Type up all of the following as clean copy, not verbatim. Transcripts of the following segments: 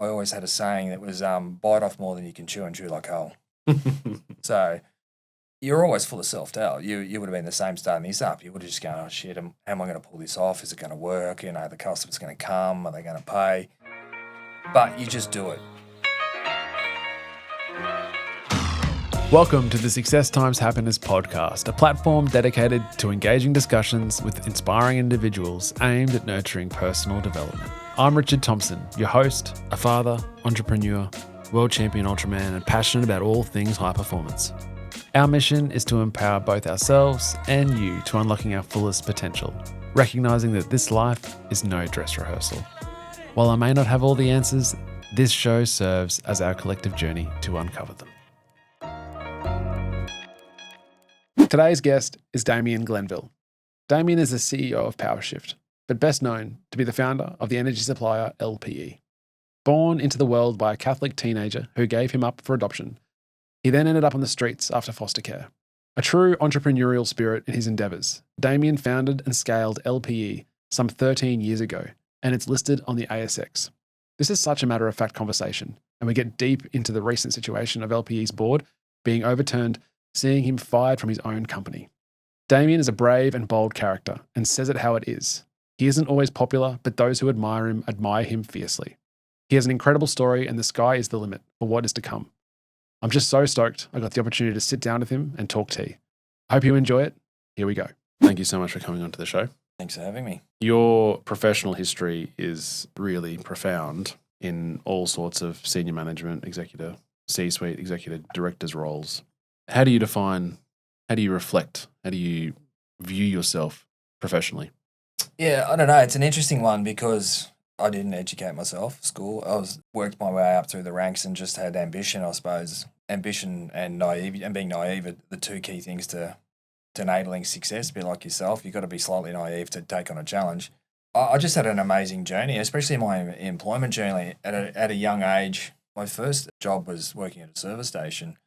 I always had a saying that was bite off more than you can chew and chew like coal. So you're always full of self-doubt. You would have been the same starting this up. You would have just gone, oh, shit, how am I going to pull this off? Is it going to work? The customer's going to come. Are they going to pay? But you just do it. Welcome to the Success Times Happiness podcast, a platform dedicated to engaging discussions with inspiring individuals aimed at nurturing personal development. I'm Richard Thompson, your host, a father, entrepreneur, world champion Ultraman, and passionate about all things high performance. Our mission is to empower both ourselves and you to unlocking our fullest potential, recognizing that this life is no dress rehearsal. While I may not have all the answers, this show serves as our collective journey to uncover them. Today's guest is Damien Glanville. Damien is the CEO of PowerShift, but best known to be the founder of the energy supplier LPE. Born into the world by a Catholic teenager who gave him up for adoption, he then ended up on the streets after foster care. A true entrepreneurial spirit in his endeavours, Damien founded and scaled LPE some 13 years ago, and it's listed on the ASX. This is such a matter-of-fact conversation, and we get deep into the recent situation of LPE's board being overturned, seeing him fired from his own company. Damien is a brave and bold character and says it how it is. He isn't always popular, but those who admire him fiercely. He has an incredible story and the sky is the limit for what is to come. I'm just so stoked I got the opportunity to sit down with him and talk tea. I hope you enjoy it. Here we go. Thank you so much for coming onto the show. Thanks for having me. Your professional history is really profound in all sorts of senior management, executive, C-suite, executive directors roles. How do you reflect, how do you view yourself professionally? Yeah, I don't know. It's an interesting one because I didn't educate myself at school. I worked my way up through the ranks and just had ambition, I suppose. Ambition and being naive are the two key things to enabling success. A bit like yourself, you've got to be slightly naive to take on a challenge. I just had an amazing journey, especially my employment journey. At a young age, my first job was working at a service station.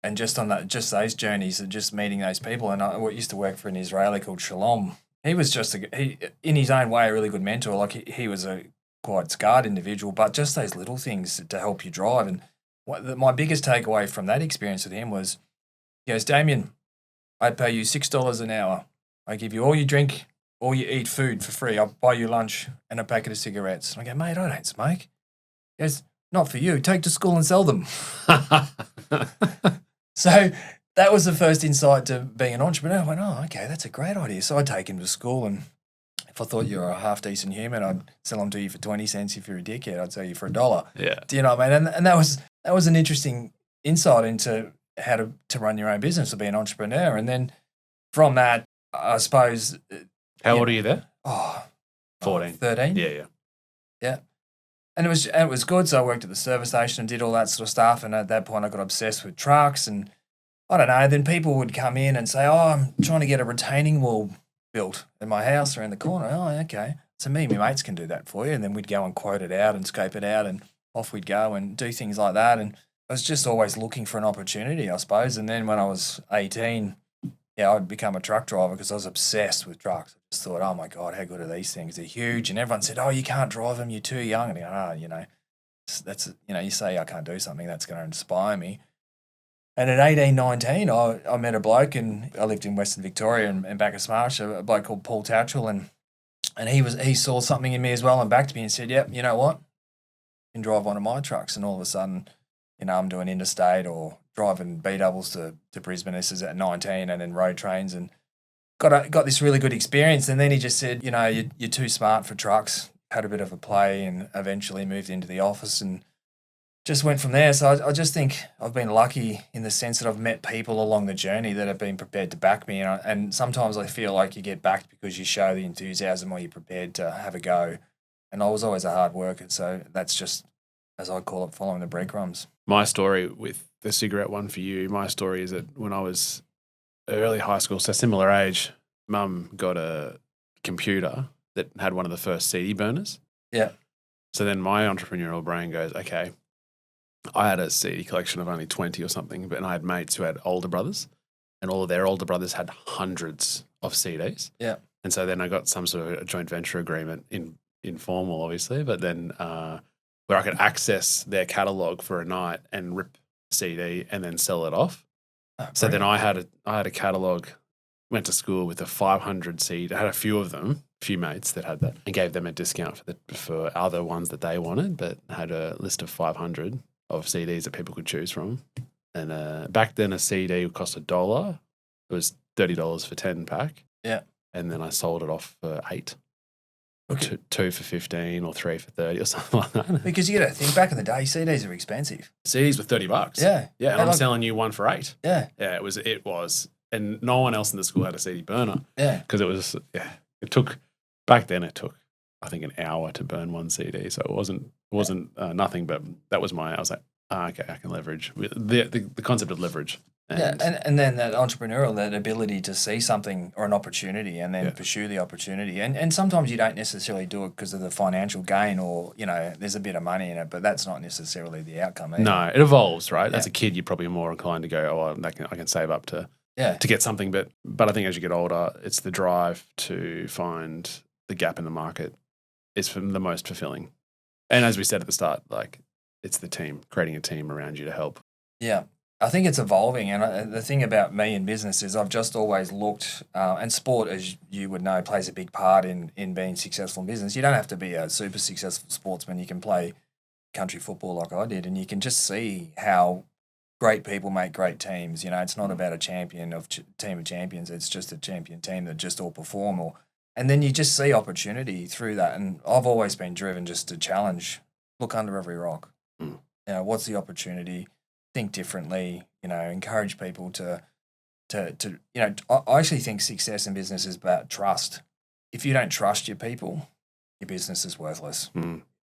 And just those journeys and just meeting those people. And I used to work for an Israeli called Shalom. He was just in his own way, a really good mentor. Like he was a quite scarred individual, but just those little things to help you drive. And my biggest takeaway from that experience with him was, he goes, Damien, I'd pay you $6 an hour. I give you all you drink, all you eat food for free. I'll buy you lunch and a packet of cigarettes. And I go, mate, I don't smoke. He goes, not for you. Take to school and sell them. So that was the first insight to being an entrepreneur. I went, oh, okay, that's a great idea. So I'd take him to school, and if I thought you were a half-decent human, I'd sell them to you for 20 cents. If you're a dickhead, I'd sell you for $1. Yeah. Do you know what I mean? And that was an interesting insight into how to run your own business, to be an entrepreneur. And then from that, I suppose... How old are you there? 14. 13. Yeah. And it was good. So I worked at the service station and did all that sort of stuff. And at that point, I got obsessed with trucks. And I don't know. Then people would come in and say, "Oh, I'm trying to get a retaining wall built in my house around the corner." Oh, okay. So me and my mates can do that for you. And then we'd go and quote it out and scope it out, and off we'd go and do things like that. And I was just always looking for an opportunity, I suppose. And then when I was 18, I'd become a truck driver because I was obsessed with trucks. I just thought, oh my God, how good are these things? They're huge. And everyone said, oh, you can't drive them, you're too young. And I go, that's, you say I can't do something, that's going to inspire me. And at 18, 19, I met a bloke, and I lived in Western Victoria and back at Smarsh, a bloke called Paul Tatchell, and he saw something in me as well and backed me and said, yep, you know what? You can drive one of my trucks. And all of a sudden, I'm doing interstate or driving B-doubles to Brisbane. This is at 19, and then road trains, and got this really good experience. And then he just said, you're too smart for trucks. Had a bit of a play and eventually moved into the office and just went from there. So I just think I've been lucky in the sense that I've met people along the journey that have been prepared to back me. And sometimes I feel like you get backed because you show the enthusiasm or you're prepared to have a go. And I was always a hard worker. So that's just, as I call it, following the breadcrumbs. My story with the cigarette one for you, my story is that when I was early high school, so similar age, Mum got a computer that had one of the first CD burners. Yeah. So then my entrepreneurial brain goes, okay, I had a CD collection of only 20 or something, and I had mates who had older brothers, and all of their older brothers had hundreds of CDs. Yeah. And so then I got some sort of a joint venture agreement, informal obviously, but then where I could access their catalog for a night and rip a CD and then sell it off. So then I had a catalog, went to school with a 500 CD. I had a few mates that had that, and gave them a discount for other ones that they wanted, but had a list of 500 of CDs that people could choose from. And back then a CD would cost $1. It was $30 for 10 pack. Yeah. And then I sold it off for $8. Okay. Two for 15 or 3 for 30 or something like that. Because you got to think, back in the day, CDs were expensive. CDs were $30. Yeah. Yeah. And I'm selling you one for $8. Yeah. Yeah. It was. And no one else in the school had a CD burner. Yeah. Because it took, I think, an hour to burn one CD. So it wasn't nothing, but I was like, okay, I can leverage. The concept of leverage. And then that entrepreneurial, that ability to see something or an opportunity and then pursue the opportunity. And sometimes you don't necessarily do it because of the financial gain or, there's a bit of money in it, but that's not necessarily the outcome either. No, it evolves, right? Yeah. As a kid, you're probably more inclined to go, I can save up to get something. But I think as you get older, it's the drive to find the gap in the market is the most fulfilling. And as we said at the start, like it's the team, creating a team around you to help. Yeah. I think it's evolving, and the thing about me in business is I've just always looked, and sport, as you would know, plays a big part in being successful in business. You don't have to be a super successful sportsman. You can play country football like I did, and you can just see how great people make great teams. It's not about a champion of team of champions. It's just a champion team that just all perform. And then you just see opportunity through that. And I've always been driven just to challenge, look under every rock. What's the opportunity? Think differently, encourage people to I actually think success in business is about trust. If you don't trust your people, your business is worthless.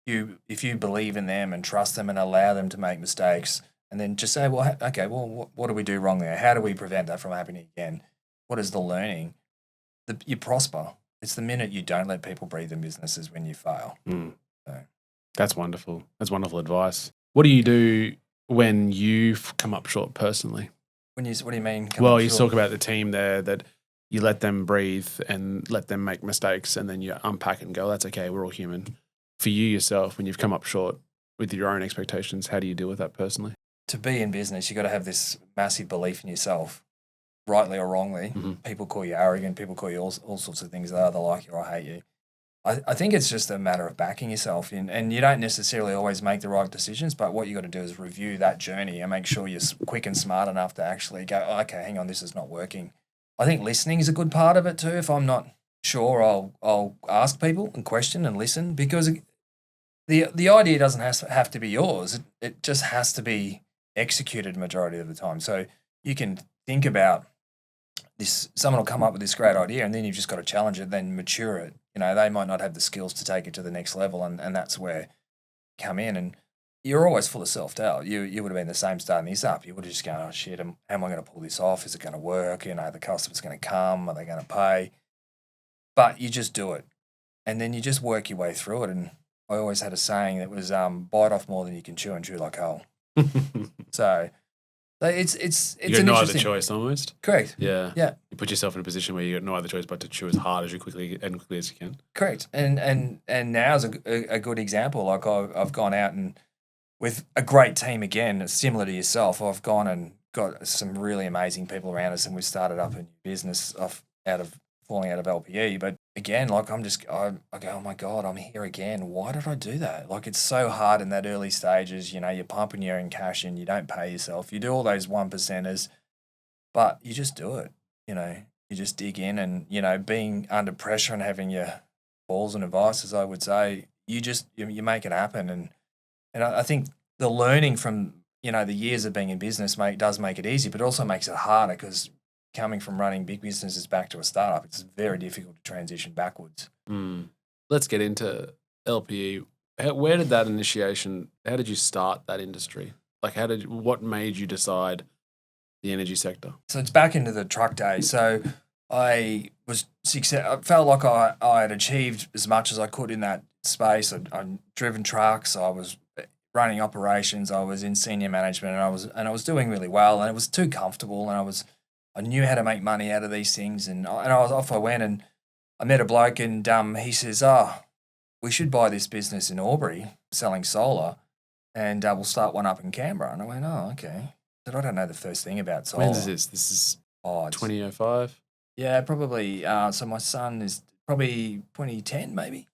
If you believe in them and trust them and allow them to make mistakes and then just say, well, okay, well, what do we do wrong there? How do we prevent that from happening again? What is the learning? You prosper. It's the minute you don't let people breathe in businesses when you fail. So. That's wonderful. That's wonderful advice. What do you do when you've come up short personally? What do you mean? You talk about the team there that you let them breathe and let them make mistakes and then you unpack it and go, that's okay, we're all human. For you yourself, when you've come up short with your own expectations, how do you deal with that personally? To be in business, you've got to have this massive belief in yourself, rightly or wrongly. People call you arrogant, people call you all sorts of things. They either like you or hate you. I think it's just a matter of backing yourself in, and you don't necessarily always make the right decisions, but what you got to do is review that journey and make sure you're quick and smart enough to actually go, okay, hang on, this is not working. I think listening is a good part of it too. If I'm not sure, I'll ask people and question and listen, because the idea doesn't have to be yours. It just has to be executed majority of the time. So you can think about this, someone will come up with this great idea and then you've just got to challenge it, then mature it. They might not have the skills to take it to the next level, and that's where you come in. And you're always full of self-doubt. You would have been the same starting this up. You would have just gone, oh, shit, how am I going to pull this off? Is it going to work? The customer's going to come. Are they going to pay? But you just do it. And then you just work your way through it. And I always had a saying that was bite off more than you can chew and chew like hell. So it's you got no other choice almost. Correct. Yeah. Yeah. You put yourself in a position where you got no other choice but to chew as hard as quickly as you can. Correct. And now's a good example. Like I've gone out and with a great team again, similar to yourself. I've gone and got some really amazing people around us, and we started up a new business falling out of LPE. But again, like I go, oh my God, I'm here again. Why did I do that? Like it's so hard in that early stages. You're pumping your own cash in, you don't pay yourself. You do all those 1%ers, but you just do it. You just dig in and, being under pressure and having your balls and advice, I would say, you make it happen. And I think the learning from, the years of being in business does make it easy, but also makes it harder because coming from running big businesses back to a startup, it's very difficult to transition backwards. Let's get into LPE. Where did that initiation, how did you start that industry? Like what made you decide the energy sector? So it's back into the truck days. So I felt like I had achieved as much as I could in that space. I'd driven trucks. I was running operations. I was in senior management, and I was doing really well. And it was too comfortable, and I knew how to make money out of these things. And I went, and I met a bloke, and he says, "Oh, we should buy this business in Albury." selling solar, and we'll start one up in Canberra. And I went, oh, okay. But I don't know the first thing about solar. When is this? This is 2005? Yeah, probably. So my son is probably 2010, maybe.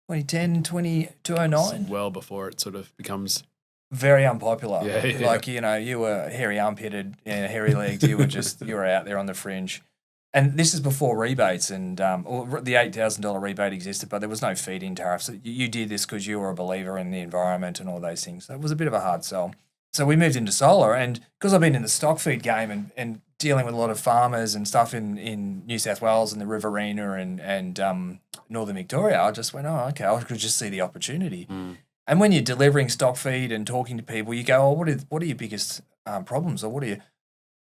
2010, 2009. Well before it sort of becomes very unpopular. Yeah. Like, you were hairy armpitted, hairy legged. You were out there on the fringe. And this is before rebates and the $8,000 rebate existed, but there was no feed-in tariffs. You did this because you were a believer in the environment and all those things. So it was a bit of a hard sell. So we moved into solar, and because I've been in the stock feed game and dealing with a lot of farmers and stuff in New South Wales and the Riverina and Northern Victoria, I just went, oh, okay, I could just see the opportunity. And when you're delivering stock feed and talking to people, you go, oh, what are your biggest problems, or what are you?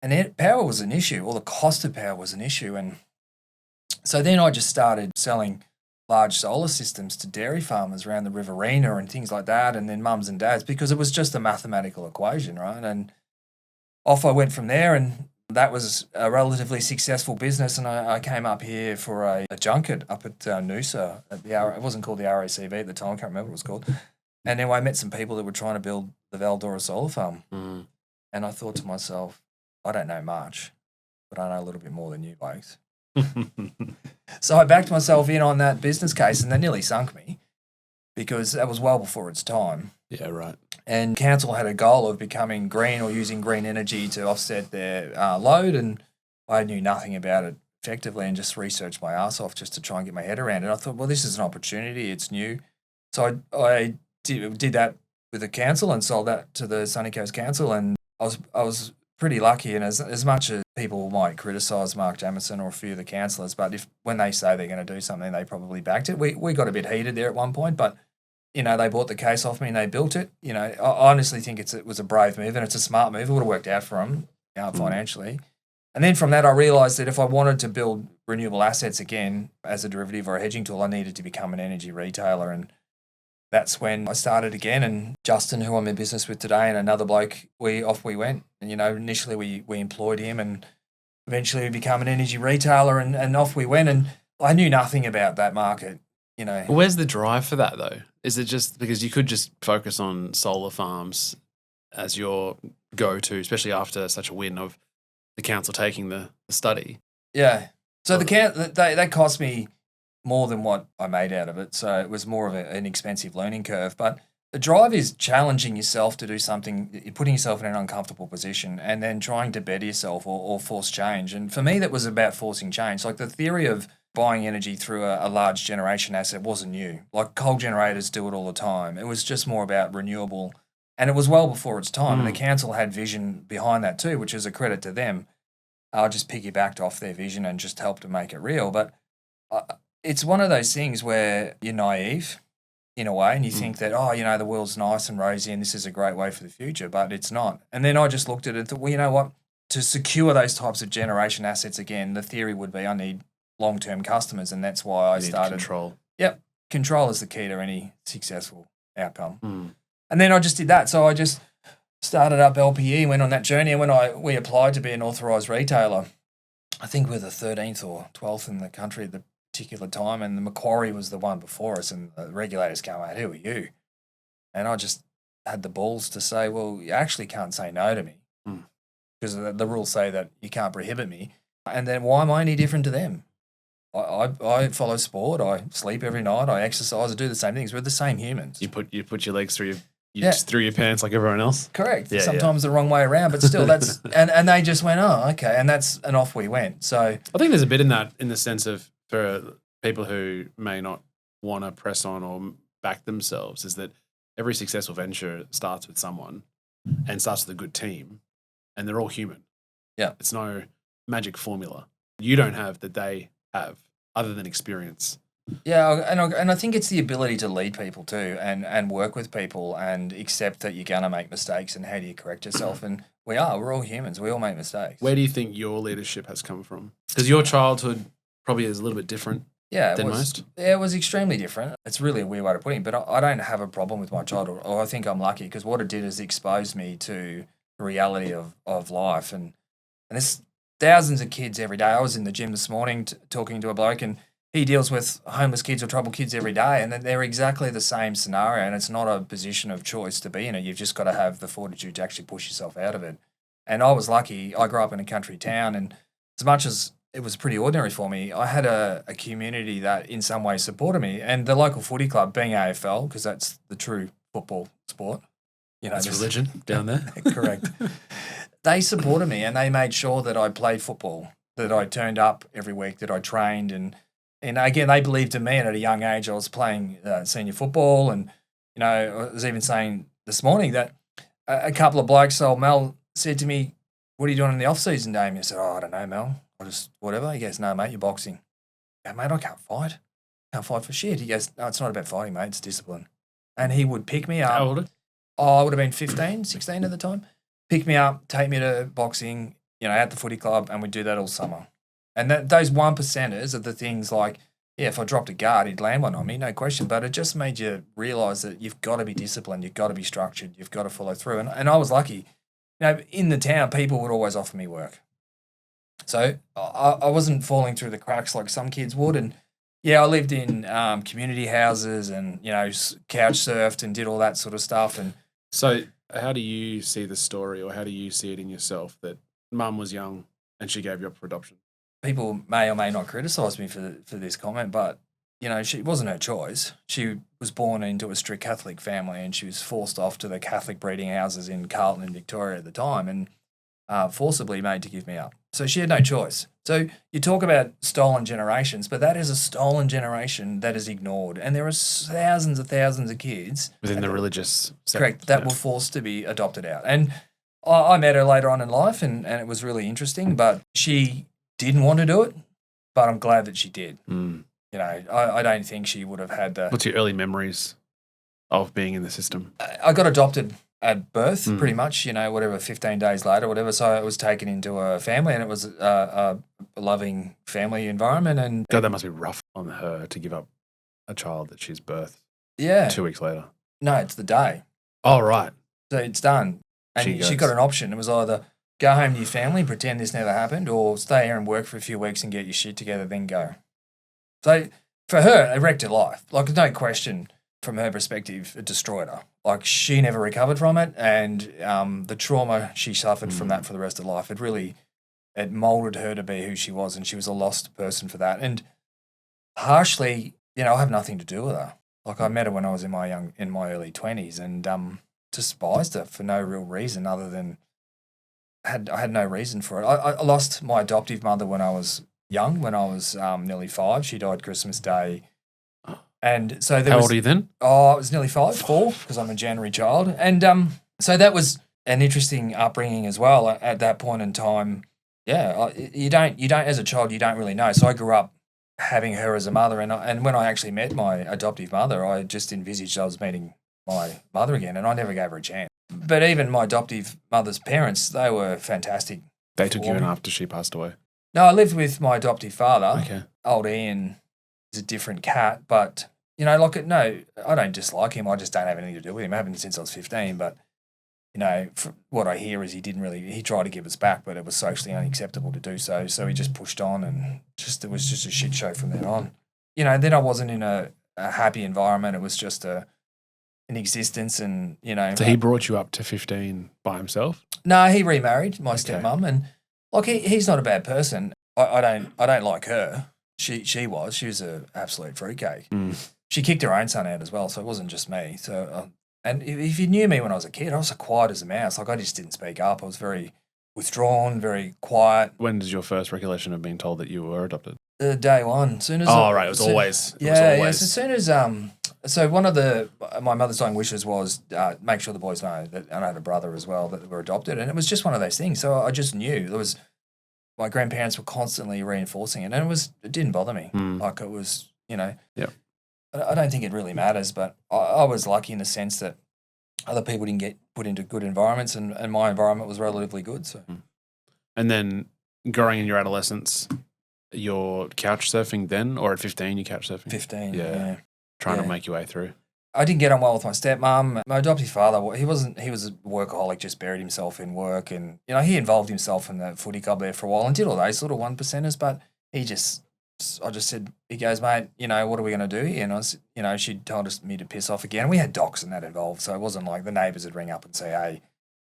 And power was an issue, or the cost of power was an issue. And so then I just started selling large solar systems to dairy farmers around the Riverina and things like that, and then mums and dads, because it was just a mathematical equation, right? And off I went from there, and that was a relatively successful business. And I came up here for a junket up at Noosa. It wasn't called the RACV at the time, I can't remember what it was called. And then I met some people that were trying to build the Valdora solar farm. And I thought to myself, I don't know much, but I know a little bit more than you blokes. So I backed myself in on that business case, and they nearly sunk me because that was well before its time. Yeah, right. And council had a goal of becoming green or using green energy to offset their load, and I knew nothing about it effectively and just researched my ass off just to try and get my head around it. I thought, well, this is an opportunity. It's new. So I did that with the council and sold that to the Sunny Coast Council, and I was pretty lucky. And as much as people might criticise Mark Jamieson or a few of the councillors, but when they say they're going to do something, they probably backed it. We got a bit heated there at one point, but they bought the case off me and they built it. I honestly think it was a brave move and it's a smart move. It would have worked out for them financially. And then from that, I realised that if I wanted to build renewable assets again as a derivative or a hedging tool, I needed to become an energy retailer. And that's when I started again. And Justin, who I'm in business with today, and another bloke, off we went. And, initially we employed him, and eventually we became an energy retailer, and off we went. And I knew nothing about that market, Where's the drive for that, though? Is it just because you could just focus on solar farms as your go-to, especially after such a win of the council taking the study? Yeah. So they cost me more than what I made out of it. So it was more of an expensive learning curve. But the drive is challenging yourself to do something, putting yourself in an uncomfortable position and then trying to better yourself or force change. And for me, that was about forcing change. Like the theory of buying energy through a large generation asset wasn't new. Like coal generators do it all the time. It was just more about renewable. And it was well before its time. And the council had vision behind that too, which is a credit to them. I just piggybacked off their vision and just helped to make it real. But it's one of those things where you're naive in a way and you think that, the world's nice and rosy and this is a great way for the future, but it's not. And then I just looked at it and thought, well, you know what? To secure those types of generation assets again, the theory would be I need long-term customers, and that's why I started. Control. Yep. Control is the key to any successful outcome. And then I just did that. So I just started up LPE, went on that journey, and when we applied to be an authorised retailer, I think we're the 13th or 12th in the country at the particular time, and the Macquarie was the one before us, and the regulators came out, who are you? And I just had the balls to say, well, you actually can't say no to me because the rules say that you can't prohibit me. And then why am I any different to them? I follow sport, I sleep every night, I exercise, I do the same things. We're the same humans. You put your legs through just through your pants like everyone else? Correct. Yeah, sometimes the wrong way around, but still that's and they just went, oh, okay, and off we went. So I think there's a bit in that, in the sense of, for people who may not want to press on or back themselves, is that every successful venture starts with someone and starts with a good team, and they're all human. Yeah. It's no magic formula. You don't have that they have, other than experience. Yeah, and I think it's the ability to lead people too, and work with people and accept that you're going to make mistakes, and how do you correct yourself? And we're all humans. We all make mistakes. Where do you think your leadership has come from? Because your childhood probably is a little bit different than most. Yeah, it was extremely different. It's really a weird way to put it, but I don't have a problem with my childhood. Or I think I'm lucky because what it did is expose me to the reality of life. And there's thousands of kids every day. I was in the gym this morning talking to a bloke, and he deals with homeless kids or troubled kids every day, and they're exactly the same scenario, and it's not a position of choice to be in it. You've just got to have the fortitude to actually push yourself out of it. And I was lucky. I grew up in a country town, and as much as it was pretty ordinary for me, I had a community that in some ways supported me. And the local footy club, being AFL, because that's the true football sport. That's religion down there. Correct. They supported me, and they made sure that I played football, that I turned up every week, that I trained. And again, they believed in me. And at a young age, I was playing senior football. And, I was even saying this morning that a couple of blokes, old Mel, said to me, "What are you doing in the off-season, Damien?" I said, "Oh, I don't know, Mel. I just, whatever." He goes, "No, mate, you're boxing." I go, "Mate, I can't fight. Can't fight for shit." He goes, "No, it's not about fighting, mate. It's discipline." And he would pick me up. How old? I would have been 15, 16 at the time. Pick me up, take me to boxing, at the footy club, and we'd do that all summer. And those 1%ers are the things like, yeah, if I dropped a guard, he'd land one on me, no question. But it just made you realise that you've got to be disciplined, you've got to be structured, you've got to follow through. And I was lucky. In the town, people would always offer me work. So I wasn't falling through the cracks like some kids would. And yeah, I lived in community houses and, couch surfed and did all that sort of stuff. And so how do you see the story, or how do you see it in yourself that mum was young and she gave you up for adoption? People may or may not criticise me for this comment, but, she wasn't her choice. She was born into a strict Catholic family, and she was forced off to the Catholic breeding houses in Carlton in Victoria at the time, and forcibly made to give me up. So she had no choice. So you talk about stolen generations, but that is a stolen generation that is ignored. And there are thousands of kids within the religious sector, correct, that were forced to be adopted out. And I met her later on in life, and it was really interesting, but she didn't want to do it, but I'm glad that she did. I don't think she would have had the... What's your early memories of being in the system? I got adopted at birth, pretty much, 15 days later, whatever. So I was taken into a family, and it was a loving family environment. And God, that must be rough on her to give up a child that she's birthed. Yeah. 2 weeks later. No, it's the day. Oh, right. So it's done. And she got an option. It was either go home to your family, pretend this never happened, or stay here and work for a few weeks and get your shit together, then go. So for her, it wrecked her life. Like, no question, from her perspective, it destroyed her. Like, she never recovered from it, and the trauma she suffered from that for the rest of life, it moulded her to be who she was, and she was a lost person for that. And harshly, I have nothing to do with her. Like, I met her when I was in my early 20s, and despised her for no real reason other than I had no reason for it. I lost my adoptive mother when I was young, when I was nearly 5. She died Christmas Day. And so How old are you then? Oh, I was nearly 4, because I'm a January child. And so that was an interesting upbringing as well at that point in time. Yeah, you don't as a child, you don't really know. So I grew up having her as a mother, and when I actually met my adoptive mother, I just envisaged I was meeting my mother again, and I never gave her a chance. But even my adoptive mother's parents, they were fantastic. They took you in after she passed away? No, I lived with my adoptive father. Okay. Old Ian is a different cat, but, no, I don't dislike him. I just don't have anything to do with him. I haven't since I was 15, but, what I hear is he tried to give us back, but it was socially unacceptable to do so. So he just pushed on, and it was just a shit show from then on. Then I wasn't in a happy environment. It was just an existence, and, So he brought you up to 15 by himself? No, he remarried my stepmom, and like he's not a bad person. I don't like her. She was an absolute fruitcake. She kicked her own son out as well, so it wasn't just me. So and if you knew me when I was a kid, I was as quiet as a mouse. Like, I just didn't speak up. I was very withdrawn, very quiet. When was your first recollection of being told that you were adopted? Day one. Soon as right. It was always. Yeah. So as soon as so one of my mother's dying wishes was make sure the boys know that, and I had a brother as well, that were adopted, and it was just one of those things. So I just knew my grandparents were constantly reinforcing it, and it didn't bother me. Like, it was, Yeah. I don't think it really matters, but I was lucky in the sense that other people didn't get put into good environments, and my environment was relatively good. So, And then growing in your adolescence, you're couch surfing then, or at 15 you couch surfing? 15, yeah. Trying to make your way through. I didn't get on well with my stepmom. My adoptive father, he was a workaholic, just buried himself in work, and he involved himself in the footy club there for a while and did all those little 1%ers, but he just I just said, he goes, mate, what are we going to do here? And I was, she told me to piss off again. We had docs and that involved, so it wasn't like the neighbours would ring up and say, hey,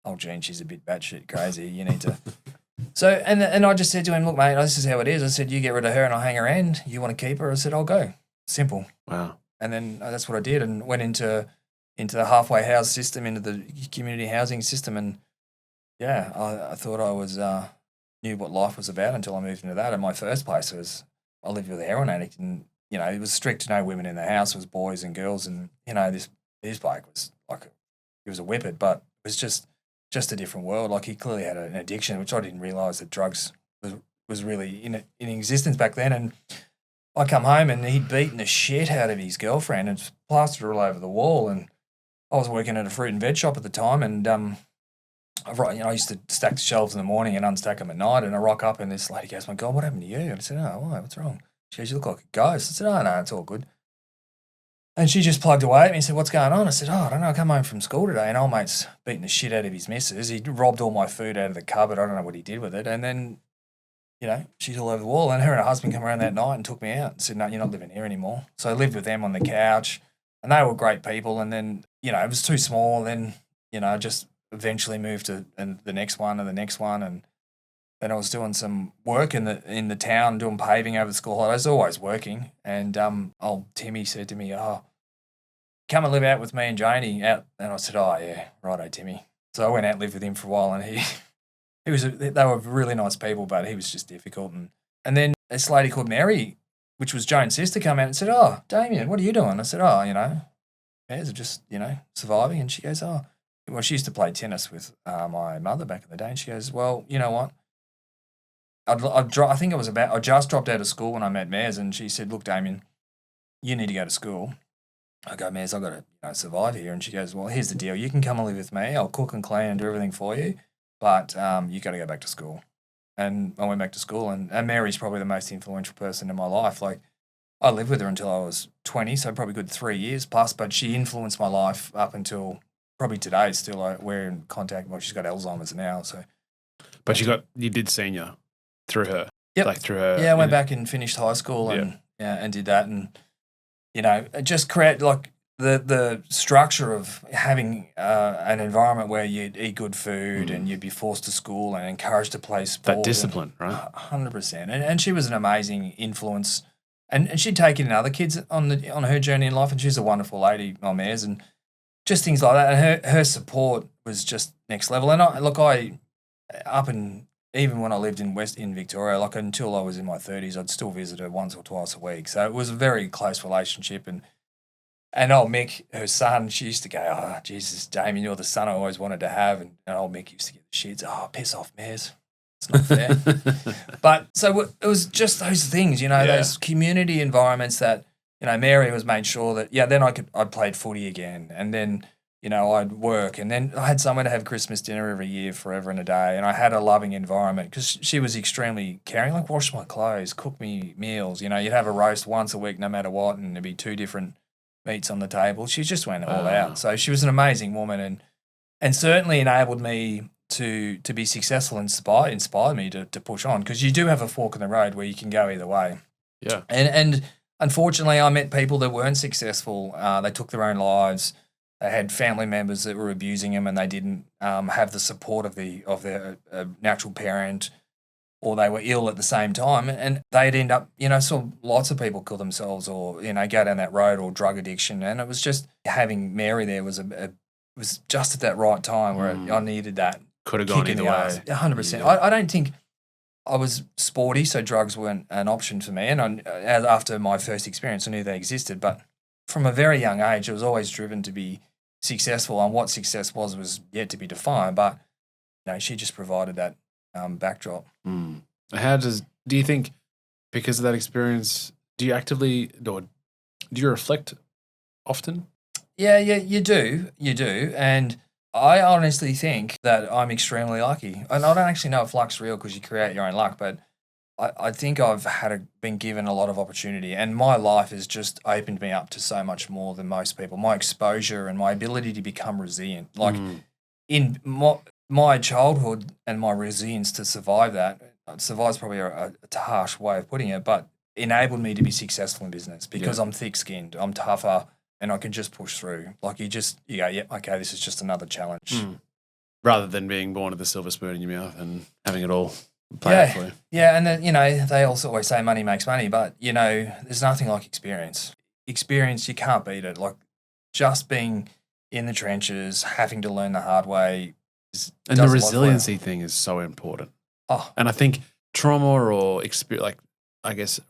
old Jean, she's a bit batshit crazy. You need to. So, and I just said to him, look, mate, this is how it is. I said, you get rid of her and I'll hang around. You want to keep her? I said, I'll go. Simple. Wow. And then that's what I did, and went into the halfway house system, into the community housing system. And yeah, I thought I was knew what life was about until I moved into that. And my first place was, I lived with a heroin addict, and it was strict, no women in the house. It was boys and girls, and this bloke was like, he was a whippet, but it was just a different world. Like, he clearly had an addiction, which I didn't realise that drugs was really in existence back then. And I come home and he'd beaten the shit out of his girlfriend and plastered all over the wall. And I was working at a fruit and veg shop at the time, and I used to stack the shelves in the morning and unstack them at night. And I rock up and this lady goes, my God, what happened to you? And I said, oh, why? What's wrong? She goes, you look like a ghost. I said, oh, no, it's all good. And she just plugged away at me and said, what's going on? I said, I don't know. I come home from school today and old mate's beating the shit out of his missus. He robbed all my food out of the cupboard. I don't know what he did with it. And then, she's all over the wall. And her and her husband come around that night and took me out and said, no, you're not living here anymore. So I lived with them on the couch, and they were great people. And then, it was too small. Then, I just eventually moved to the next one and the next one. And then I was doing some work in the town, doing paving over the school holidays, always working. And old Timmy said to me, oh, come and live out with me and Janie out. And I said, oh, yeah, righto, Timmy. So I went out and lived with him for a while, and they were really nice people, but he was just difficult. And then this lady called Mary, which was Joan's sister, come out and said, oh, Damien, what are you doing? I said, oh, bears are just, surviving. And she goes, oh, well, she used to play tennis with my mother back in the day. And she goes, well, you know what? I think I just dropped out of school when I met Maz, and she said, look, Damien, you need to go to school. I go, Maz, I've got to survive here. And she goes, well, here's the deal. You can come and live with me. I'll cook and clean and do everything for you, but you got to go back to school. And I went back to school, and Mary's probably the most influential person in my life. Like, I lived with her until I was 20, so probably good 3 years plus, but she influenced my life up until probably today. Still, we're in contact. Well, she's got Alzheimer's now, so. But you did senior through her. Yep. Like through her. Yeah, I went back and finished high school and did that, and just create like the structure of having an environment where you'd eat good food and you'd be forced to school and encouraged to play sport. That discipline, right? 100%. And she was an amazing influence, and she'd taken in other kids on her journey in life, and she's a wonderful lady, my Mares, and just things like that. And her support was just next level. And even when I lived in Victoria, like until I was in my 30s, I'd still visit her once or twice a week. So it was a very close relationship. And old Mick, her son, she used to go, oh, Jesus, Damien, you're the son I always wanted to have. And old Mick used to get the shits, oh, piss off, Mares. It's not fair. But so it was just those things, those community environments that, Mary was made sure that, then I played footy again. And then, I'd work, and then I had somewhere to have Christmas dinner every year, forever and a day. And I had a loving environment because she was extremely caring, like wash my clothes, cook me meals. You'd have a roast once a week, no matter what, and there'd be 2 different meats on the table. She just went all out. So she was an amazing woman, and certainly enabled me to be successful and inspired me to push on, because you do have a fork in the road where you can go either way. Yeah. And unfortunately, I met people that weren't successful. They took their own lives. They had family members that were abusing them, and they didn't have the support of their natural parent, or they were ill at the same time, and they'd end up, saw lots of people kill themselves, or go down that road, or drug addiction. And it was just having Mary there was was just at that right time where I needed that. Could have gone either way. 100%. I don't think I was sporty, so drugs weren't an option for me. And after my first experience, I knew they existed, but from a very young age, I was always driven to be successful, and what success was yet to be defined. But she just provided that backdrop. How do you think, because of that experience, do you actively, or do you reflect often? Yeah, you do, and I honestly think that I'm extremely lucky. And I don't actually know if luck's real, because you create your own luck, but I think I've been given a lot of opportunity, and my life has just opened me up to so much more than most people. My exposure and my ability to become resilient, like in my childhood and my resilience to survive that. Survive's probably a harsh way of putting it, but enabled me to be successful in business because I'm thick-skinned, I'm tougher, and I can just push through. Like you go, yeah, okay, this is just another challenge. Rather than being born with a silver spoon in your mouth and having it all play out for you. Yeah, and then, they also always say money makes money, but, there's nothing like experience. Experience, you can't beat it. Like just being in the trenches, having to learn the hard way. And the resiliency thing is so important. Oh. And I think trauma or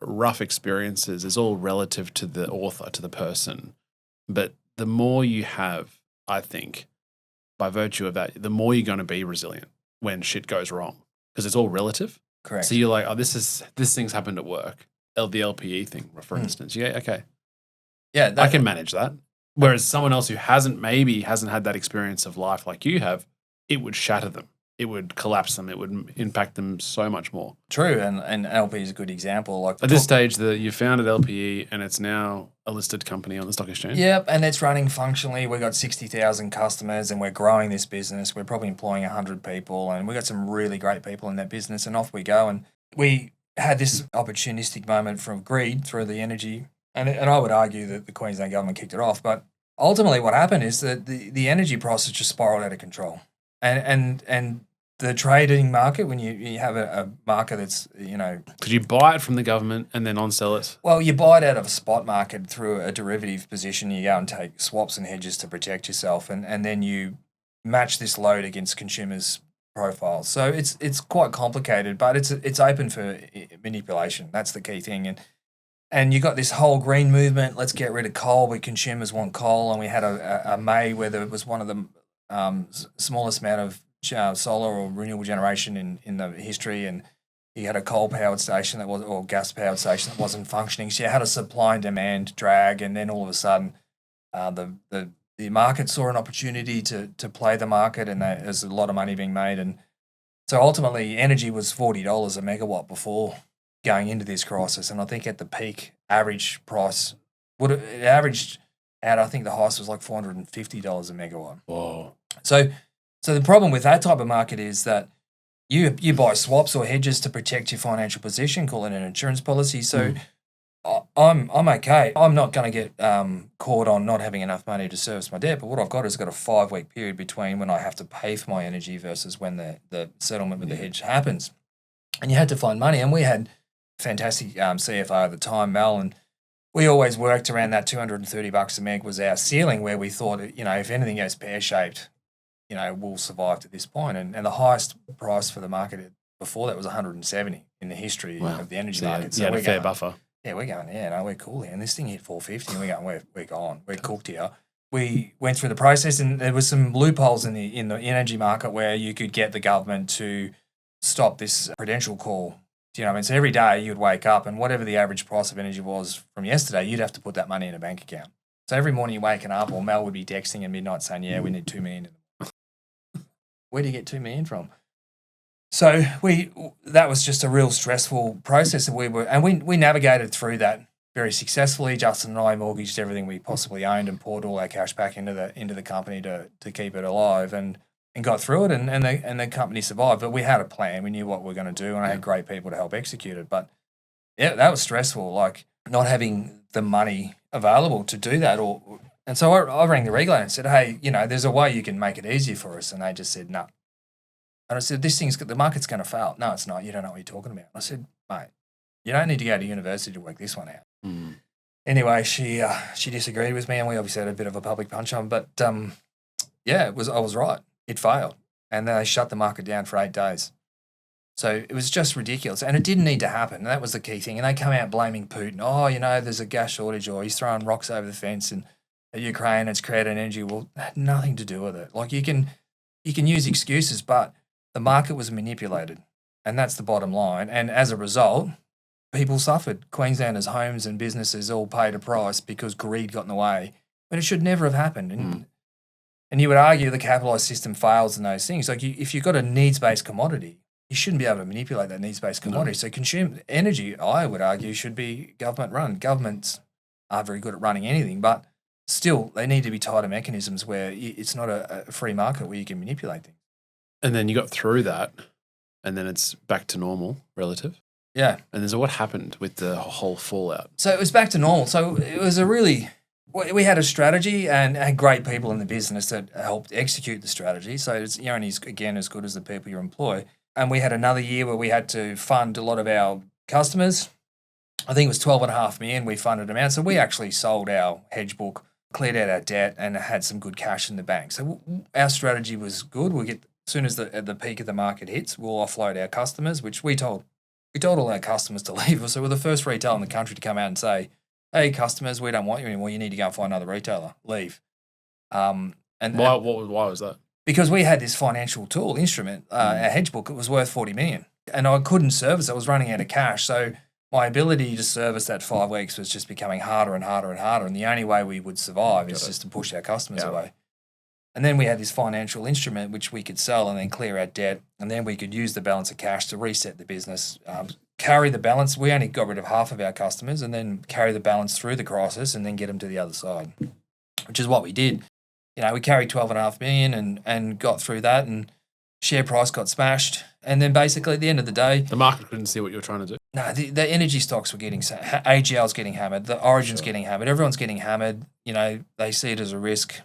rough experiences is all relative to the author, to the person. But the more you have, I think, by virtue of that, the more you're going to be resilient when shit goes wrong because it's all relative. Correct. So you're like, oh, this thing's happened at work. The LPE thing, for instance. Yeah, okay. Yeah, I can manage that. Whereas someone else who hasn't had that experience of life like you have, it would shatter them. It would collapse them. It would impact them so much more. True, and LP is a good example. Like at this stage, you founded LPE, and it's now a listed company on the stock exchange. Yep, and it's running functionally. We've got 60,000 customers, and we're growing this business. We're probably employing 100 people, and we've got some really great people in that business. And off we go. And we had this opportunistic moment from greed through the energy, and I would argue that the Queensland government kicked it off. But ultimately, what happened is that the energy prices just spiraled out of control, and the trading market, when you have a market that's, Could you buy it from the government and then on-sell it? Well, you buy it out of a spot market through a derivative position. You go and take swaps and hedges to protect yourself, and then you match this load against consumers' profiles. So it's quite complicated, but it's open for manipulation. That's the key thing. And you got this whole green movement. Let's get rid of coal. But consumers want coal, and we had a May where there was one of the smallest amount of solar or renewable generation in the history, and you had a coal-powered station or gas-powered station that wasn't functioning. So you had a supply and demand drag, and then all of a sudden, the market saw an opportunity to play the market, and there's a lot of money being made. And so ultimately, energy was $40 a megawatt before going into this crisis, and I think at the peak, average price it averaged out. I think the highest was like $450 a megawatt. Whoa! So the problem with that type of market is that you buy swaps or hedges to protect your financial position, call it an insurance policy. So I'm okay. I'm not going to get caught on not having enough money to service my debt. But what I've got is got a 5-week period between when I have to pay for my energy versus when the settlement with the hedge happens. And you had to find money. And we had fantastic CFO at the time, Mel, and we always worked around that $230 a meg was our ceiling, where we thought, if anything goes pear-shaped, we'll survive to this point. And the highest price for the market before that was 170 in the history of the energy market. So you had a fair buffer. Yeah, we're going, we're cool here. And this thing hit 450 and we're going, we're gone. We're cooked here. We went through the process, and there was some loopholes in the energy market where you could get the government to stop this prudential call. Do you know what I mean? So every day you'd wake up, and whatever the average price of energy was from yesterday, you'd have to put that money in a bank account. So every morning you're waking up, or Mel would be texting at midnight saying, we need $2 million. Where do you get $2 million from? So that was just a real stressful process, and we navigated through that very successfully. Justin and I mortgaged everything we possibly owned and poured all our cash back into the company to keep it alive, and got through it, and the company survived. But we had a plan. We knew what we were going to do, and I had great people to help execute it. But yeah, that was stressful, like not having the money available to do that. And so I rang the regulator and said, hey, there's a way you can make it easier for us. And they just said, no. And I said, the market's going to fail. No, it's not. You don't know what you're talking about. I said, mate, you don't need to go to university to work this one out. Anyway, she disagreed with me, and we obviously had a bit of a public punch on. But I was right. It failed. And then they shut the market down for 8 days. So it was just ridiculous. And it didn't need to happen. And that was the key thing. And they come out blaming Putin. Oh, there's a gas shortage, or he's throwing rocks over the fence, and Ukraine, it's created energy. Well, it had nothing to do with it. Like you can use excuses, but the market was manipulated, and that's the bottom line. And as a result, people suffered. Queenslanders' homes and businesses all paid a price because greed got in the way, but it should never have happened. And you would argue the capitalised system fails in those things. Like if you've got a needs-based commodity, you shouldn't be able to manipulate that needs-based commodity. So consume energy, I would argue, should be government-run. Governments aren't very good at running anything, but still, they need to be tighter mechanisms where it's not a free market where you can manipulate things. And then you got through that, and then it's back to normal, relative. Yeah. And so what happened with the whole fallout? So it was back to normal. So it was we had a strategy and had great people in the business that helped execute the strategy. So you're only, again, as good as the people you employ. And we had another year where we had to fund a lot of our customers. I think it was 12.5 million we funded them out. So we actually sold our hedge book, cleared out our debt, and had some good cash in the bank. So our strategy was good. As soon as the peak of the market hits, we'll offload our customers, which we told all our customers to leave us. So we're the first retailer in the country to come out and say, hey, customers, we don't want you anymore. You need to go and find another retailer. Leave. And why was that? Because we had this financial tool instrument, our hedge book. It was worth 40 million, and I couldn't service it. I was running out of cash. So my ability to service that 5 weeks was just becoming harder and harder and harder. And the only way we would survive is just to push our customers away. And then we had this financial instrument which we could sell and then clear our debt, and then we could use the balance of cash to reset the business, carry the balance. We only got rid of half of our customers and then carry the balance through the crisis and then get them to the other side, which is what we did. We carried 12.5 million and got through that, and share price got smashed. And then basically at the end of the day, the market couldn't see what you were trying to do. No, the energy stocks were getting AGL's getting hammered, the Origin's getting hammered, everyone's getting hammered. They see it as a risk.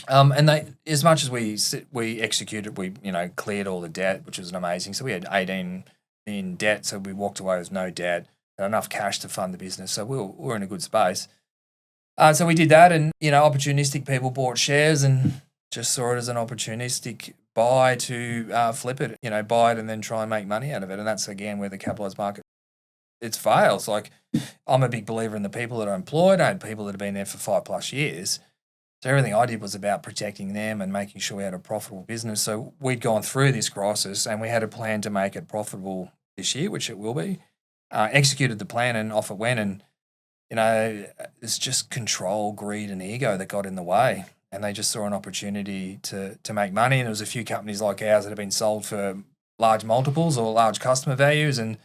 And they, as much as we executed, we cleared all the debt, which was amazing. So we had 18 million debt, so we walked away with no debt, and enough cash to fund the business. So we're in a good space. So we did that, and opportunistic people bought shares and just saw it as an opportunistic buy to flip it. Buy it and then try and make money out of it. And that's again where the capitalized market it fails. Like, I'm a big believer in the people that are employed. I had people that have been there for 5+ years. So everything I did was about protecting them and making sure we had a profitable business. So we'd gone through this crisis and we had a plan to make it profitable this year, which it will be. Executed the plan and off it went. And, it's just control, greed and ego that got in the way. And they just saw an opportunity to make money. And there was a few companies like ours that have been sold for large multiples or large customer values, and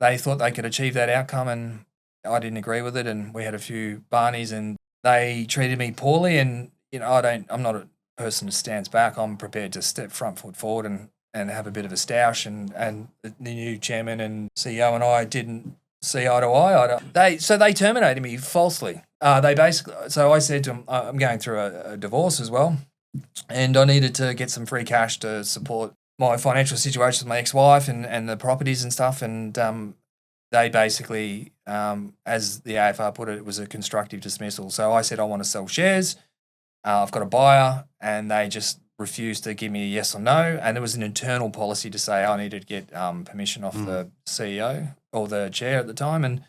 they thought they could achieve that outcome. And I didn't agree with it. And we had a few Barneys and they treated me poorly, and I'm not a person who stands back. I'm prepared to step front foot forward and have a bit of a stoush. And the new chairman and CEO and I didn't see eye to eye. They terminated me falsely. So I said to them, I'm going through a divorce as well, and I needed to get some free cash to support my financial situation with my ex-wife and the properties and stuff. And they basically, as the AFR put it, it was a constructive dismissal. So I said, I want to sell shares. I've got a buyer, and they just refused to give me a yes or no. And there was an internal policy to say I needed to get permission off the CEO or the chair at the time. And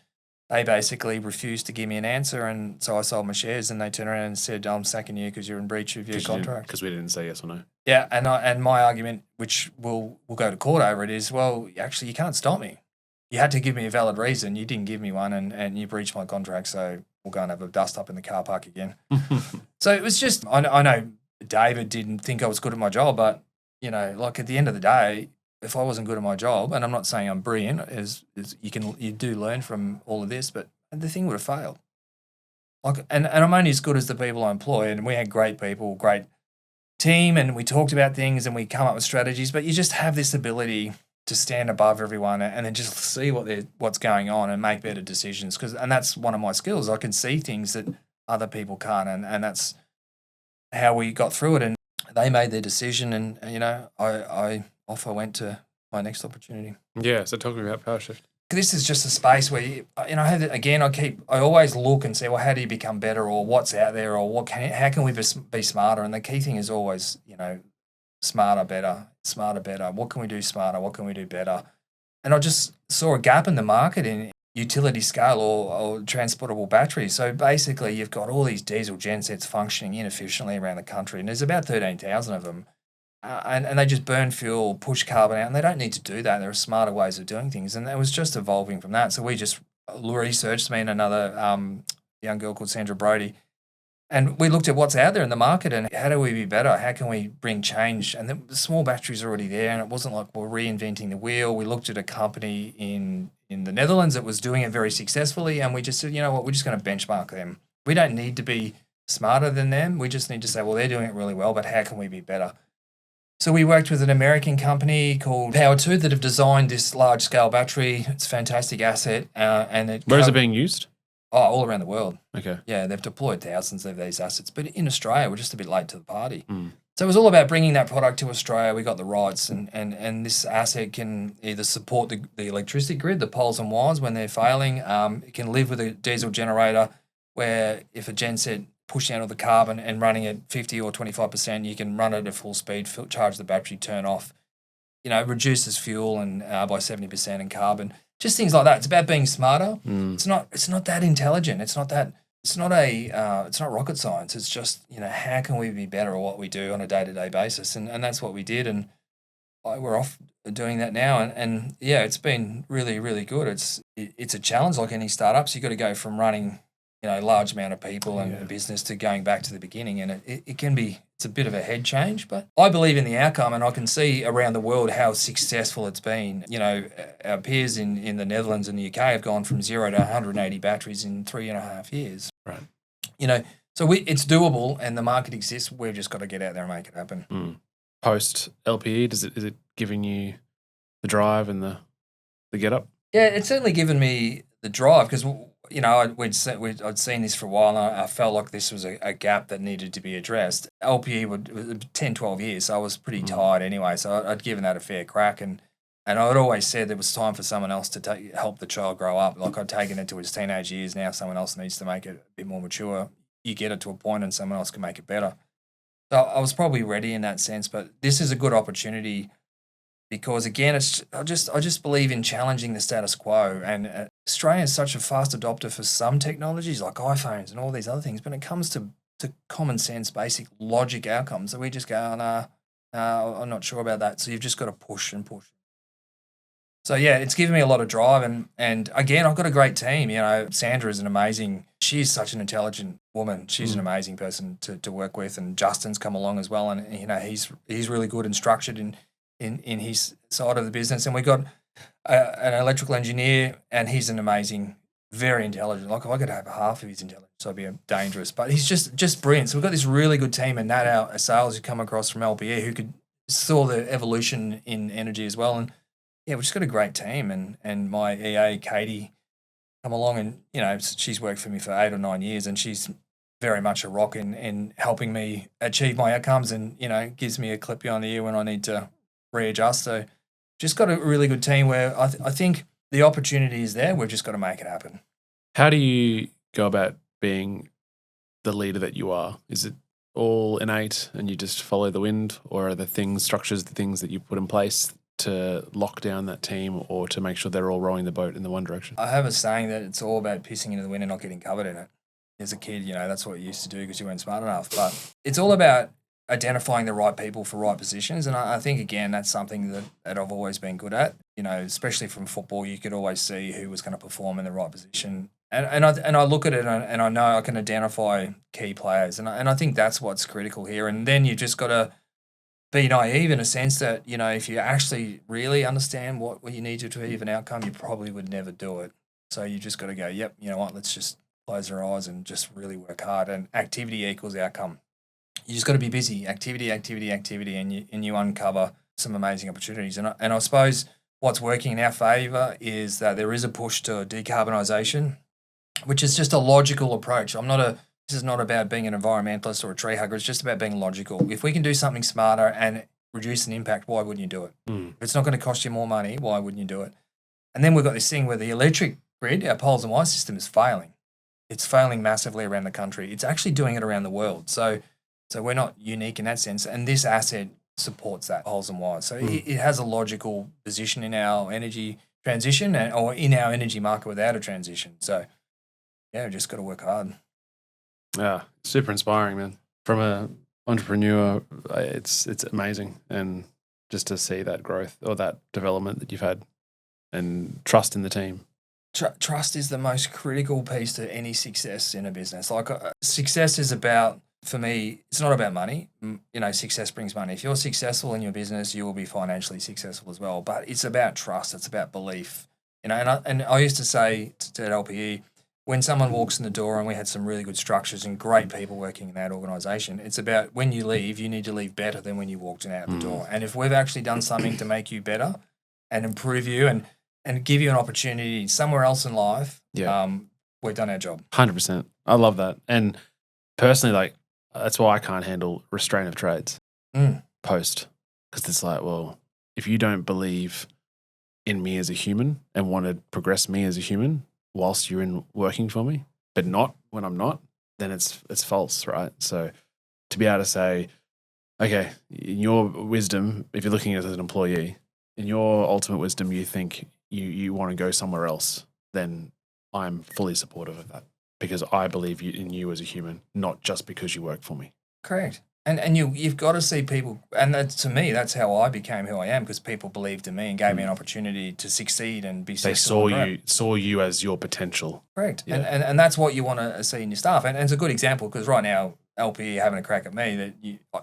they basically refused to give me an answer. And so I sold my shares, and they turned around and said, I'm sacking you because you're in breach of your contract. Because we didn't say yes or no. Yeah. And my argument, which we'll go to court over it, is, well, actually, you can't stop me. You had to give me a valid reason. You didn't give me one, and you breached my contract. So we'll go and have a dust up in the car park again. So it was just, I know David didn't think I was good at my job, but, like at the end of the day, if I wasn't good at my job, and I'm not saying I'm brilliant, is you do learn from all of this, but the thing would have failed. Like, and I'm only as good as the people I employ, and we had great people, great team, and we talked about things and we come up with strategies, but you just have this ability to stand above everyone and then just see what's going on and make better decisions. And that's one of my skills. I can see things that other people can't, and that's how we got through it. And they made their decision, and I went to my next opportunity. Yeah. So talk to me about PowerShift. This is just a space where I always look and say, well, how do you become better, or what's out there, or how can we be smarter? And the key thing is always, smarter, better. What can we do smarter? What can we do better? And I just saw a gap in the market in utility scale or transportable batteries. So basically, you've got all these diesel gensets functioning inefficiently around the country, and there's about 13,000 of them. And they just burn fuel, push carbon out, and they don't need to do that. There are smarter ways of doing things, and it was just evolving from that. So we just researched, me and another young girl called Sandra Brody, and we looked at what's out there in the market and how do we be better? How can we bring change? And the small batteries are already there, and it wasn't like we're reinventing the wheel. We looked at a company in the Netherlands that was doing it very successfully, and we just said, you know what, we're just going to benchmark them. We don't need to be smarter than them. We just need to say, well, they're doing it really well, but how can we be better? So we worked with an American company called Power2 that have designed this large-scale battery. It's a fantastic asset. Where is it being used? Oh, all around the world. Okay. Yeah, they've deployed thousands of these assets. But in Australia, we're just a bit late to the party. Mm. So it was all about bringing that product to Australia. We got the rights, and this asset can either support the electricity grid, the poles and wires when they're failing. It can live with a diesel generator where if a genset pushing out all the carbon and running at 50 or 25%, you can run it at full speed, charge the battery, turn off, reduces fuel and by 70% in carbon. Just things like that. It's about being smarter. Mm. It's not that intelligent. It's not rocket science. It's just, how can we be better at what we do on a day-to-day basis? And that's what we did. And we're off doing that now. And yeah, it's been really, really good. It's a challenge like any startup. So you've got to go from running, large amount of people and a business to going back to the beginning. And it's a bit of a head change, but I believe in the outcome, and I can see around the world how successful it's been. Our peers in the Netherlands and the UK have gone from 0 to 180 batteries in 3.5 years. Right. So it's doable and the market exists. We've just got to get out there and make it happen. Mm. Post LPE, is it giving you the drive and the get up? Yeah, it's certainly given me the drive because, I'd seen this for a while and I felt like this was a gap that needed to be addressed. LPE was 10, 12 years, so I was pretty tired anyway. So I'd given that a fair crack and I'd always said there was time for someone else to help the child grow up. Like I'd taken it to his teenage years. Now someone else needs to make it a bit more mature. You get it to a point and someone else can make it better. So I was probably ready in that sense, but this is a good opportunity because again, I just believe in challenging the status quo. And Australia is such a fast adopter for some technologies like iPhones and all these other things, but when it comes to common sense, basic logic outcomes, that we just go, nah, I'm not sure about that. So you've just got to push and push. So yeah, it's given me a lot of drive, and again, I've got a great team. Sandra is she's such an intelligent woman. She's an amazing person to work with, and Justin's come along as well, and he's really good and structured in his side of the business, and we got an electrical engineer, and he's an amazing, very intelligent. Like if I could have half of his intelligence, I'd be dangerous. But he's just brilliant. So we've got this really good team, and Nat, our sales, who come across from LPE, who saw the evolution in energy as well, and yeah, we've just got a great team, and my EA, Katie, come along and, she's worked for me for 8 or 9 years and she's very much a rock in helping me achieve my outcomes and, gives me a clip behind the ear when I need to readjust. So just got a really good team where I think the opportunity is there. We've just got to make it happen. How do you go about being the leader that you are? Is it all innate and you just follow the wind, or are the things that you put in place to lock down that team or to make sure they're all rowing the boat in the one direction? I have a saying that it's all about pissing into the wind and not getting covered in it. As a kid, that's what you used to do because you weren't smart enough. But it's all about identifying the right people for right positions. And I think, again, that's something that I've always been good at. Especially from football, you could always see who was going to perform in the right position. And I look at it and I know I can identify key players. And I think that's what's critical here. And then you just got to be naive in a sense that, if you actually really understand what you need to achieve an outcome, you probably would never do it. So you just got to go, yep, you know what, let's just close our eyes and just really work hard. And activity equals outcome. You just got to be busy, activity, and you uncover some amazing opportunities. And I suppose what's working in our favour is that there is a push to decarbonisation, which is just a logical approach. This is not about being an environmentalist or a tree hugger. It's just about being logical. If we can do something smarter and reduce an impact, why wouldn't you do it? If it's not going to cost you more money, why wouldn't you do it? And then we've got this thing where the electric grid, our poles and wire system, is failing. It's failing massively around the country. It's actually doing it around the world. So we're not unique in that sense. And this asset supports that, poles and wires. So it has a logical position in our energy transition or in our energy market without a transition. So yeah, we just got to work hard. Yeah, super inspiring, man. From an entrepreneur, it's amazing. And just to see that growth or that development that you've had and trust in the team. Trust is the most critical piece to any success in a business. Like success is about, for me, it's not about money. Success brings money. If you're successful in your business, you will be financially successful as well. But it's about trust. It's about belief. And I used to say to LPE, when someone walks in the door, and we had some really good structures and great people working in that organisation, it's about when you leave, you need to leave better than when you walked in out the door. And if we've actually done something to make you better and improve you and give you an opportunity somewhere else in life, we've done our job. 100%. I love that. And personally, like, that's why I can't handle restraint of trades post, because it's like, well, if you don't believe in me as a human and want to progress me as a human whilst you're in working for me, but not when I'm not, then it's false, right? So to be able to say, okay, in your wisdom, if you're looking at it as an employee, in your ultimate wisdom, you think you want to go somewhere else, then I'm fully supportive of that, because I believe in you as a human, not just because you work for me. Correct. And you've got to see people, and to me, that's how I became who I am, because people believed in me and gave me an opportunity to succeed and be successful. They saw you as your potential. Correct. Yeah. And that's what you want to see in your staff. And it's a good example, because right now, LP are having a crack at me, that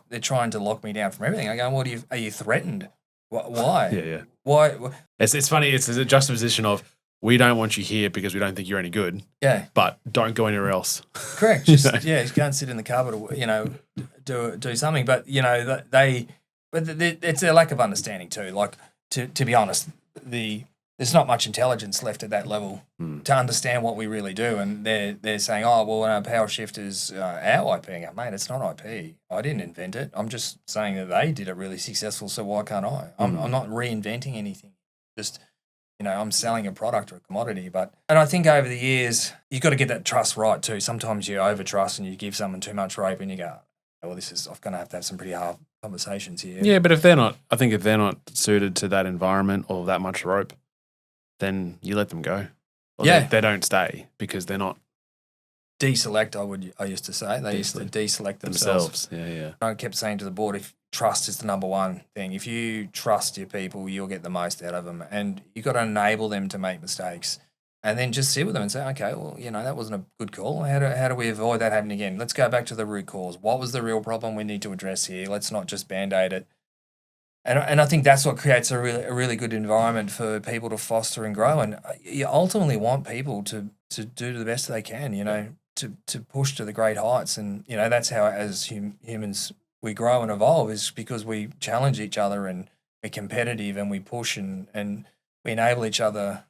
they're trying to lock me down from everything. I go, are you threatened? Why? Yeah. Why? It's funny. It's a juxtaposition of, we don't want you here because we don't think you're any good. Yeah. But don't go anywhere else. Correct. Just go and sit in the cupboard, or, do something. But it's a lack of understanding too. Like, to be honest, there's not much intelligence left at that level to understand what we really do. And they're saying, oh, well, Power Shift is our IP. I go, mate, it's not IP. I didn't invent it. I'm just saying that they did it really successful. So why can't I? I'm not reinventing anything. Just, I'm selling a product or a commodity. And I think over the years, you've got to get that trust right too. Sometimes you over-trust and you give someone too much rope and you go, well, I'm going to have some pretty hard conversations here. Yeah, but if they're not suited to that environment or that much rope, then you let them go. Or they don't stay because they're not. Deselect, I used to say. They used to deselect themselves. Yeah. I kept saying to the board, if trust is the number one thing. If you trust your people, you'll get the most out of them. And you've got to enable them to make mistakes. And then just sit with them and say, okay, well, that wasn't a good call. How do we avoid that happening again? Let's go back to the root cause. What was the real problem we need to address here? Let's not just Band-Aid it. And I think that's what creates a really good environment for people to foster and grow. And you ultimately want people to do the best they can, to push to the great heights. And, that's how, as humans, we grow and evolve, is because we challenge each other and we're competitive and we push and we enable each other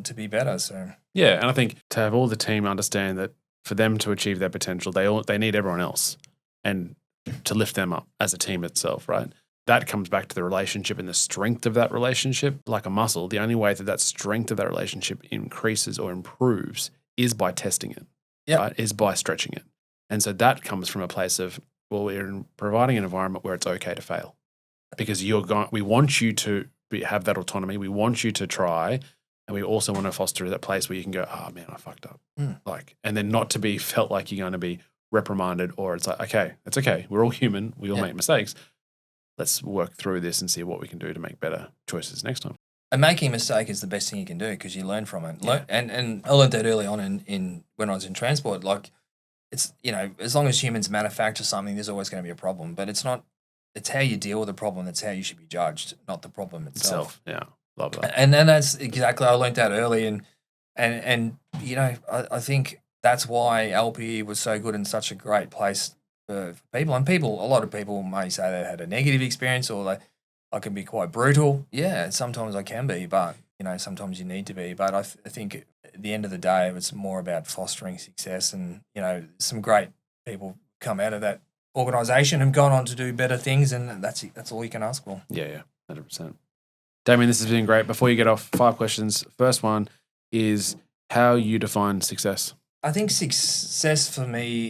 to be better. So yeah, and I think to have all the team understand that for them to achieve their potential, they need everyone else and to lift them up as a team itself, right? That comes back to the relationship and the strength of that relationship. Like a muscle, the only way that strength of that relationship increases or improves is by testing it, right? Is by stretching it. And so that comes from a place of, well, we're providing an environment where it's okay to fail, because we want you to have that autonomy. We want you to try. And we also want to foster that place where you can go, oh man, I fucked up. And then not to be felt like you're going to be reprimanded, or it's like, okay, it's okay. We're all human. We all make mistakes. Let's work through this and see what we can do to make better choices next time. And making a mistake is the best thing you can do, because you learn from it. Yeah. And I learned that early on in when I was in transport. Like, it's, as long as humans manufacture something, there's always going to be a problem. But it's not. It's how you deal with the problem. That's how you should be judged, not the problem itself. Yeah, love that. And then that's exactly, I learned that early, and I think that's why LPE was so good and such a great place for people. And a lot of people may say they had a negative experience, or I can be quite brutal. Yeah, sometimes I can be, but sometimes you need to be. But I think at the end of the day, it's more about fostering success, and some great people come out of that organisation and gone on to do better things, and that's all you can ask for. Yeah, 100%. Damien, this has been great. Before you get off, 5 questions. First one is how you define success. I think success for me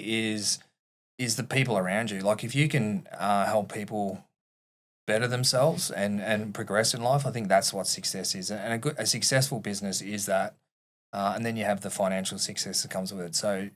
is the people around you. Like, if you can help people better themselves and progress in life, I think that's what success is. And a successful business is that. And then you have the financial success that comes with it. So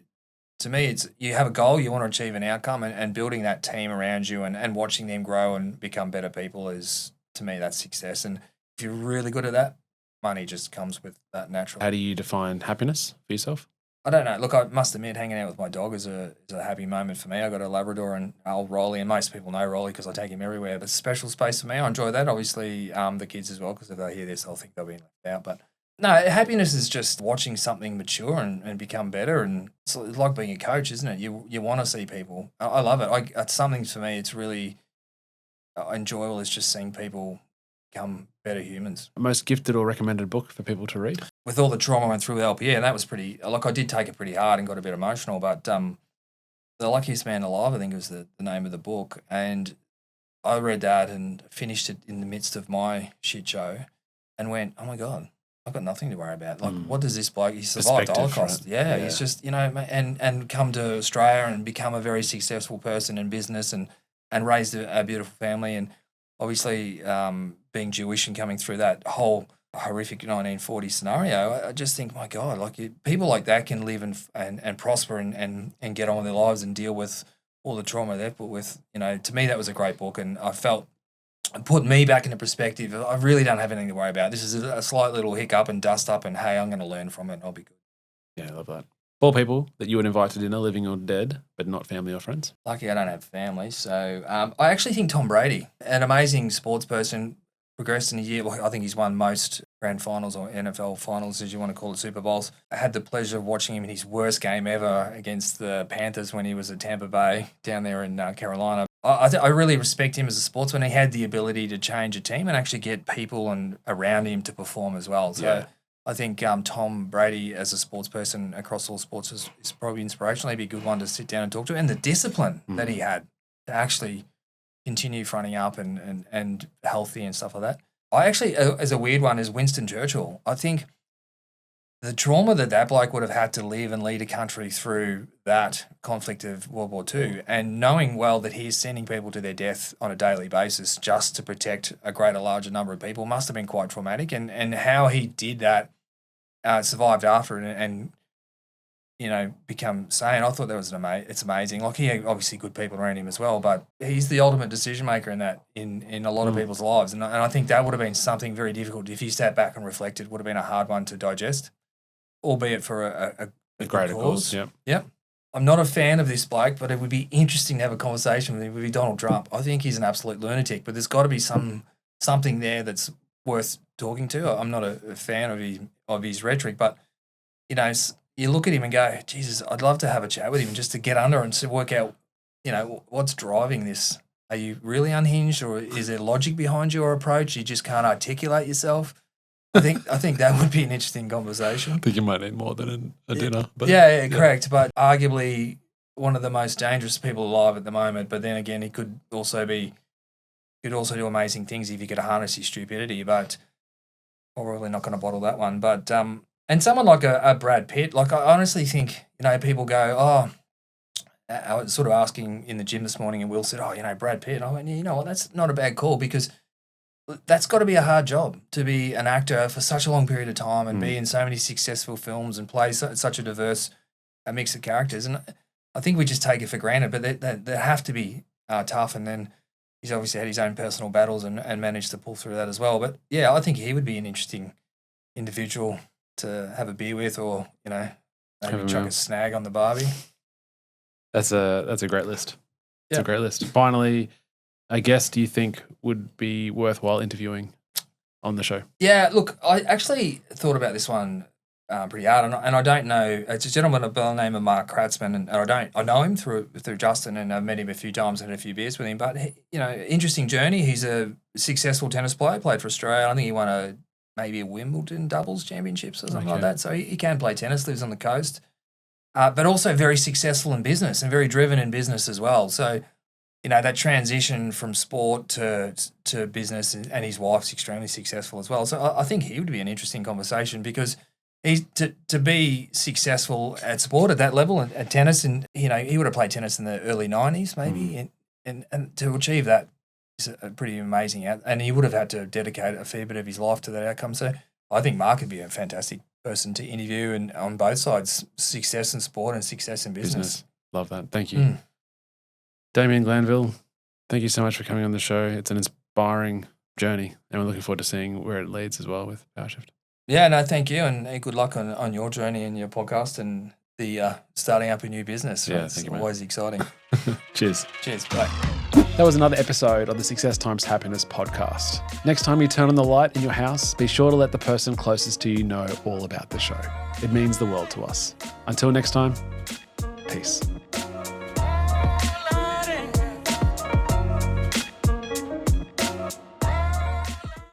to me, it's, you have a goal, you want to achieve an outcome, and building that team around you and watching them grow and become better people is, to me, that's success. And if you're really good at that, money just comes with that naturally. How do you define happiness for yourself? I don't know. Look, I must admit, hanging out with my dog is a happy moment for me. I got a Labrador and old Rolly, and most people know Rolly because I take him everywhere. But it's a special space for me. I enjoy that. Obviously, the kids as well, because if they hear this, they'll think they'll be left out. But No, happiness is just watching something mature and become better. And it's like being a coach, isn't it? You want to see people. I love it. It's something for me. It's really enjoyable. Is just seeing people become better humans. Most gifted or recommended book for people to read? With all the trauma I went through with LPE, and that was pretty. Like I did take it pretty hard and got a bit emotional. But The Luckiest Man Alive, I think, was the name of the book, and I read that and finished it in the midst of my shit show, and went, "Oh my god, I've got nothing to worry about. Like, what does this bloke? He survived the Holocaust. Right? Yeah, he's just and come to Australia and become a very successful person in business and raised a beautiful family, and obviously being Jewish and coming through that whole horrific 1940 scenario. I just think, my God, like people like that can live and prosper and get on with their lives and deal with all the trauma they've put with. To me, that was a great book, and I felt it put me back into perspective. I really don't have anything to worry about. This is a slight little hiccup and dust up, and hey, I'm going to learn from it and I'll be good. Yeah, I love that. 4 people that you would invite to dinner, living or dead, but not family or friends? Lucky I don't have family. So I actually think Tom Brady, an amazing sports person, progressed in a year. Well, I think he's won most grand finals or NFL finals, as you want to call it, Super Bowls. I had the pleasure of watching him in his worst game ever against the Panthers when he was at Tampa Bay down there in Carolina. I really respect him as a sportsman. He had the ability to change a team and actually get people and around him to perform as well. So yeah. I think Tom Brady as a sports person across all sports is probably inspirational. He'd be a good one to sit down and talk to. And the discipline that he had to actually continue fronting up and healthy and stuff like that. I actually, as a weird one, is Winston Churchill. I think the trauma that bloke would have had to live and lead a country through that conflict of World War II, and knowing well that he is sending people to their death on a daily basis just to protect a larger number of people must have been quite traumatic. And how he did that, survived after it, and become sane. I thought that was it's amazing. Like, he had obviously good people around him as well, but he's the ultimate decision maker in that in a lot of people's lives. And I think that would have been something very difficult if you sat back and reflected. Would have been a hard one to digest, albeit for a greater cause. Yep. I'm not a fan of this bloke, but it would be interesting to have a conversation with him. It would be Donald Trump. I think he's an absolute lunatic, but there's got to be something there that's worth talking to. I'm not a fan of his rhetoric, but you look at him and go, Jesus, I'd love to have a chat with him just to get under and to work out, what's driving this. Are you really unhinged, or is there logic behind your approach? You just can't articulate yourself. I think that would be an interesting conversation. I think you might need more than a dinner. But yeah, correct. But arguably one of the most dangerous people alive at the moment. But then again, he could also do amazing things if he could harness his stupidity. But probably not going to bottle that one. But and someone like a Brad Pitt, like, I honestly think, people go, I was sort of asking in the gym this morning, and Will said, Brad Pitt. And I went, you know what, that's not a bad call, because that's got to be a hard job to be an actor for such a long period of time and be in so many successful films and play such a diverse mix of characters. And I think we just take it for granted, but they have to be tough. And then he's obviously had his own personal battles and managed to pull through that as well. But yeah, I think he would be an interesting individual to have a beer with, or maybe chuck a snag on the barbie. That's a great list. It's a great list. Finally, a guest do you think would be worthwhile interviewing on the show? Yeah, look, I actually thought about this one pretty hard, and I don't know. It's a gentleman by the name of Mark Kratzman, and I know him through Justin, and I've met him a few times and had a few beers with him. But interesting journey. He's a successful tennis player, played for Australia. I think he won maybe a Wimbledon doubles championships or something like that. So he can play tennis, lives on the coast, but also very successful in business and very driven in business as well. So, that transition from sport to business, and his wife's extremely successful as well. So I think he would be an interesting conversation, because he's to be successful at sport at that level, at tennis, and he would have played tennis in the early 90s maybe, and to achieve that is a pretty amazing and he would have had to dedicate a fair bit of his life to that outcome. So I think Mark would be a fantastic person to interview, and on both sides, success in sport and success in business. Love that. Thank you. Damien Glanville, thank you so much for coming on the show. It's an inspiring journey, and we're looking forward to seeing where it leads as well with PowerShift. Yeah, no, thank you, and good luck on your journey and your podcast and the starting up a new business. Yeah, thank you, man. Always exciting. Cheers. Bye. That was another episode of the Success Times Happiness podcast. Next time you turn on the light in your house, be sure to let the person closest to you know all about the show. It means the world to us. Until next time, peace.